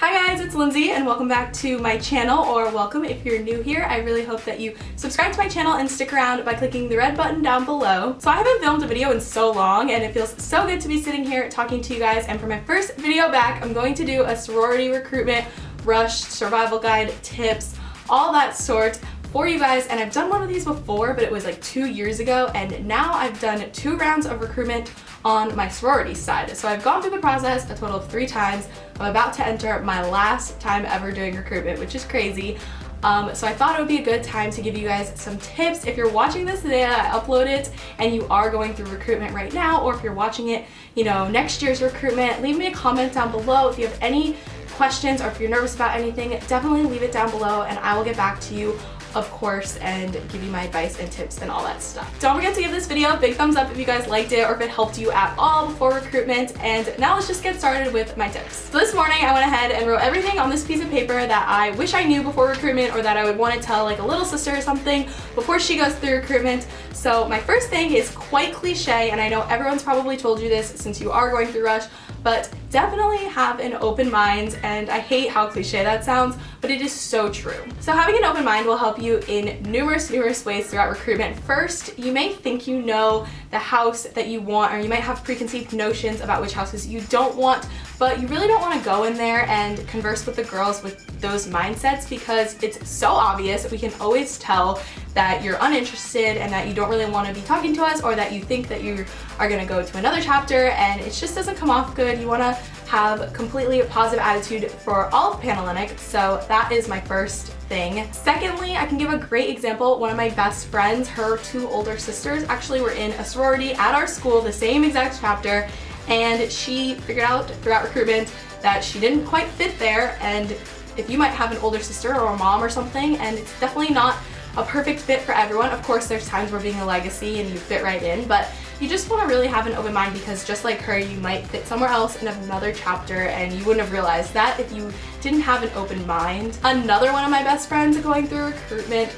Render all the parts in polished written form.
Hi guys, it's Lindsay and welcome back to my channel, or welcome if you're new here. I really hope that you subscribe to my channel and stick around by clicking the red button down below. So I haven't filmed a video in so long and it feels so good to be sitting here talking to you guys, and for my first video back, I'm going to do a sorority recruitment rush survival guide, tips, all that sort for you guys. And I've done one of these before, but it was like 2 years ago, and now I've done 2 rounds of recruitment on my sorority side. So I've gone through the process a total of 3 times. I'm about to enter my last time ever doing recruitment, which is crazy. So I thought it would be a good time to give you guys some tips. If you're watching this the day that I upload it and you are going through recruitment right now, or if you're watching it, you know, next year's recruitment, leave me a comment down below. If you have any questions or if you're nervous about anything, definitely leave it down below and I will get back to you, of course, and give you my advice and tips and all that stuff. Don't forget to give this video a big thumbs up if you guys liked it or if it helped you at all before recruitment. And now let's just get started with my tips. So this morning I went ahead and wrote everything on this piece of paper that I wish I knew before recruitment, or that I would want to tell like a little sister or something before she goes through recruitment. So my first thing is quite cliche, and I know everyone's probably told you this since you are going through rush, but definitely have an open mind. And I hate how cliche that sounds, but it is so true. So having an open mind will help you in numerous ways throughout recruitment. First, you may think you know the house that you want, or you might have preconceived notions about which houses you don't want, but you really don't want to go in there and converse with the girls with those mindsets, because it's so obvious. We can always tell that you're uninterested and that you don't really want to be talking to us, or that you think that you are going to go to another chapter, and it just doesn't come off good. You want to have completely positive attitude for all of Panhellenic, so that is my first thing. Secondly, I can give a great example. One of my best friends, her 2 older sisters actually were in a sorority at our school, the same exact chapter, and she figured out throughout recruitment that she didn't quite fit there. And if you might have an older sister or a mom or something, and it's definitely not a perfect fit for everyone. Of course, there's times where being a legacy and you fit right in, but you just want to really have an open mind, because just like her, you might fit somewhere else in another chapter and you wouldn't have realized that if you didn't have an open mind. Another one of my best friends going through recruitment,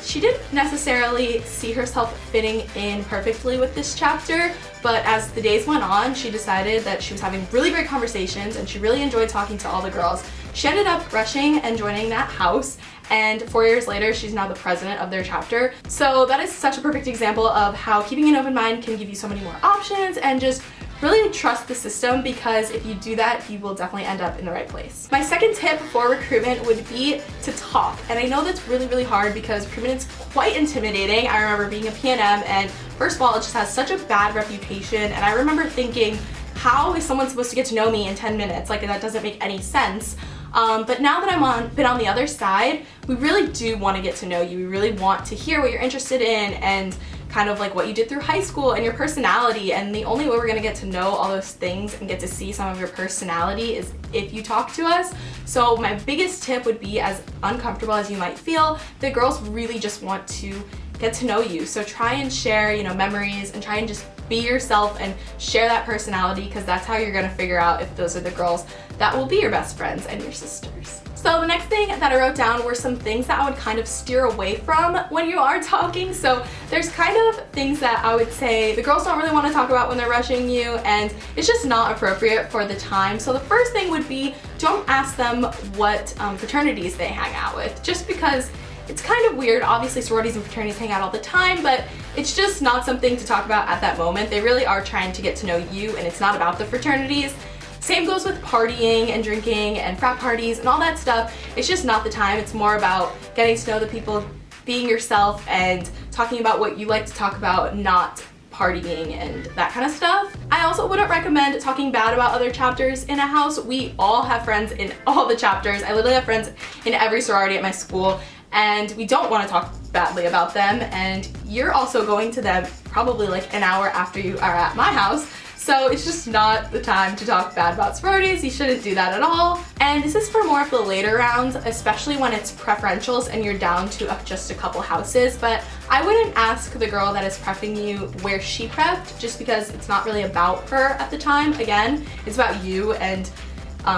she didn't necessarily see herself fitting in perfectly with this chapter, but as the days went on, she decided that she was having really great conversations and she really enjoyed talking to all the girls. She ended up rushing and joining that house, and 4 years later, she's now the president of their chapter. So that is such a perfect example of how keeping an open mind can give you so many more options, and just really trust the system, because if you do that, you will definitely end up in the right place. My second tip for recruitment would be to talk. And I know that's really hard because recruitment is quite intimidating. I remember being a PNM, and first of all, it just has such a bad reputation, and I remember thinking, how is someone supposed to get to know me in 10 minutes? Like, that doesn't make any sense. But now that I've been on the other side, we really do want to get to know you. We really want to hear what you're interested in, and kind of like what you did through high school and your personality. And the only way we're going to get to know all those things and get to see some of your personality is if you talk to us. So my biggest tip would be, as uncomfortable as you might feel, the girls really just want to get to know you. So try and share, you know, memories, and try and just be yourself and share that personality, because that's how you're going to figure out if those are the girls that will be your best friends and your sisters. So the next thing that I wrote down were some things that I would kind of steer away from when you are talking. So there's kind of things that I would say the girls don't really want to talk about when they're rushing you, and it's just not appropriate for the time. So the first thing would be, don't ask them what fraternities they hang out with, just because it's kind of weird. Obviously sororities and fraternities hang out all the time, but it's just not something to talk about at that moment. They really are trying to get to know you, and it's not about the fraternities. Same goes with partying and drinking and frat parties and all that stuff. It's just not the time. It's more about getting to know the people, being yourself, and talking about what you like to talk about, not partying and that kind of stuff. I also wouldn't recommend talking bad about other chapters in a house. We all have friends in all the chapters. I literally have friends in every sorority at my school, and we don't want to talk badly about them, and you're also going to them probably like an hour after you are at my house. So it's just not the time to talk bad about sororities. You shouldn't do that at all. And this is for more of the later rounds, especially when it's preferentials and you're down to just a couple houses. But I wouldn't ask the girl that is prepping you where she prepped, just because it's not really about her at the time. Again, it's about you, and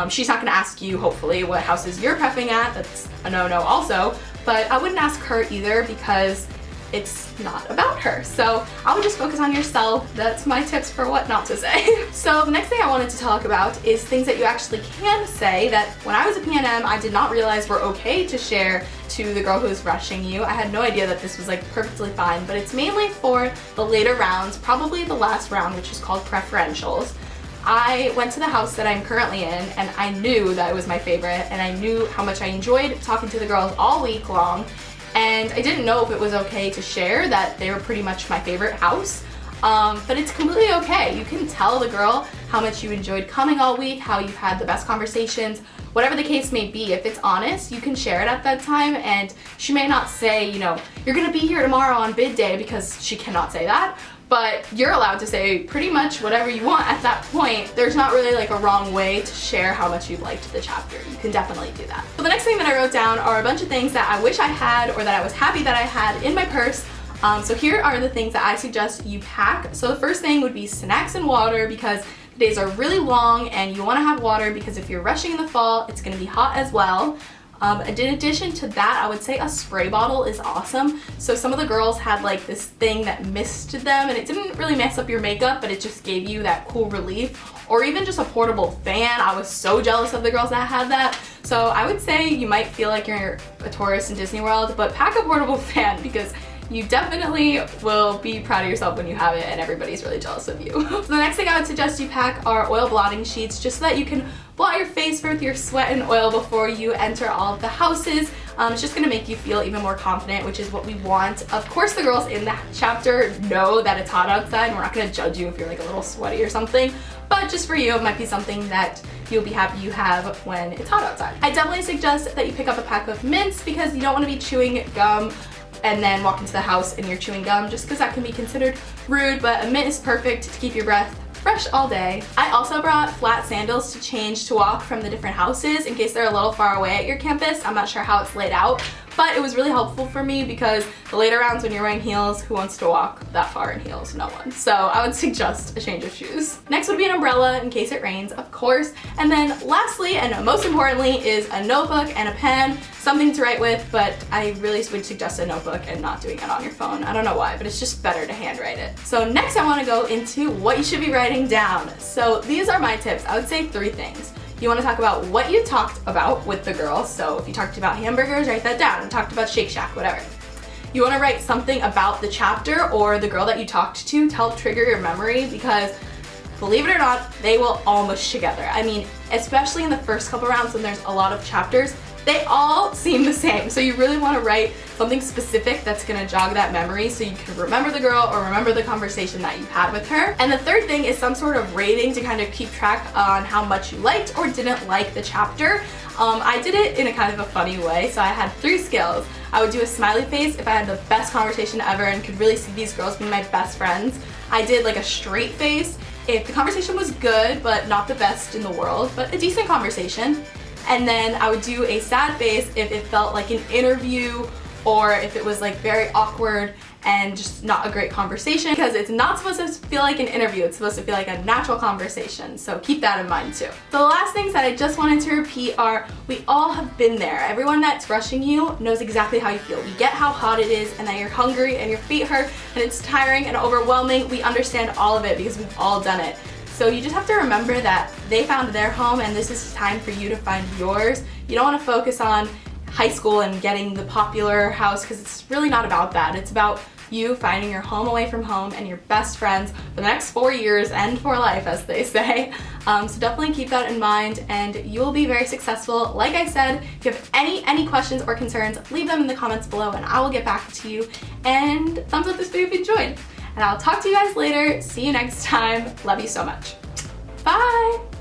she's not gonna ask you, hopefully, what houses you're prepping at. That's a no-no also. But I wouldn't ask her either, because it's not about her. So I would just focus on yourself. That's my tips for what not to say. So the next thing I wanted to talk about is things that you actually can say that when I was a PNM, I did not realize were okay to share to the girl who was rushing you. I had no idea that this was like perfectly fine, but it's mainly for the later rounds, probably the last round, which is called preferentials. I went to the house that I'm currently in and I knew that it was my favorite, and I knew how much I enjoyed talking to the girls all week long, and I didn't know if it was okay to share that they were pretty much my favorite house. But it's completely okay. You can tell the girl how much you enjoyed coming all week, how you've had the best conversations, whatever the case may be. If it's honest, you can share it at that time, and she may not say, you know, you're gonna be here tomorrow on bid day, because she cannot say that. But you're allowed to say pretty much whatever you want at that point. There's not really like a wrong way to share how much you liked the chapter. You can definitely do that. So the next thing that I wrote down are a bunch of things that I wish I had or that I was happy that I had in my purse. So here are the things that I suggest you pack. So the first thing would be snacks and water, because the days are really long and you want to have water because if you're rushing in the fall, it's going to be hot as well. In addition to that, I would say a spray bottle is awesome. So some of the girls had like this thing that misted them, and it didn't really mess up your makeup, but it just gave you that cool relief. Or even just a portable fan. I was so jealous of the girls that had that. So I would say you might feel like you're a tourist in Disney World, but pack a portable fan because you definitely will be proud of yourself when you have it and everybody's really jealous of you. So the next thing I would suggest you pack are oil blotting sheets, just so that you can blot your face with your sweat and oil before you enter all of the houses. It's just gonna make you feel even more confident, which is what we want. Of course, the girls in that chapter know that it's hot outside, and we're not gonna judge you if you're like a little sweaty or something, but just for you, it might be something that you'll be happy you have when it's hot outside. I definitely suggest that you pick up a pack of mints, because you don't wanna be chewing gum and then walk into the house and you're chewing gum, just because that can be considered rude, but a mint is perfect to keep your breath fresh all day. I also brought flat sandals to change to walk from the different houses in case they're a little far away at your campus. I'm not sure how it's laid out, but it was really helpful for me because the later rounds when you're wearing heels, who wants to walk that far in heels? No one. So I would suggest a change of shoes. Next would be an umbrella in case it rains, of course. And then lastly, and most importantly, is a notebook and a pen, something to write with, but I really would suggest a notebook and not doing it on your phone. I don't know why, but it's just better to handwrite it. So next I want to go into what you should be writing down. So these are my tips. I would say 3 things. You want to talk about what you talked about with the girls. So if you talked about hamburgers, write that down. You talked about Shake Shack, whatever. You want to write something about the chapter or the girl that you talked to help trigger your memory, because believe it or not, they will all mush together. I mean, especially in the first couple rounds when there's a lot of chapters, they all seem the same. So you really want to write something specific that's going to jog that memory so you can remember the girl or remember the conversation that you had with her. And the third thing is some sort of rating to kind of keep track on how much you liked or didn't like the chapter. I did it in a kind of a funny way. So I had 3 scales. I would do a smiley face if I had the best conversation ever and could really see these girls being my best friends. I did like a straight face if the conversation was good, but not the best in the world, but a decent conversation. And then I would do a sad face if it felt like an interview or if it was like very awkward and just not a great conversation, because it's not supposed to feel like an interview, it's supposed to feel like a natural conversation, so keep that in mind too. So the last things that I just wanted to repeat are, we all have been there. Everyone that's rushing you knows exactly how you feel. We get how hot it is and that you're hungry and your feet hurt and it's tiring and overwhelming. We understand all of it because we've all done it. So you just have to remember that they found their home and this is time for you to find yours. You don't want to focus on high school and getting the popular house, because it's really not about that. It's about you finding your home away from home and your best friends for the next 4 years and for life, as they say. So definitely keep that in mind and you will be very successful. Like I said, if you have any questions or concerns, leave them in the comments below and I will get back to you. And thumbs up this video if you enjoyed. And I'll talk to you guys later. See you next time. Love you so much. Bye!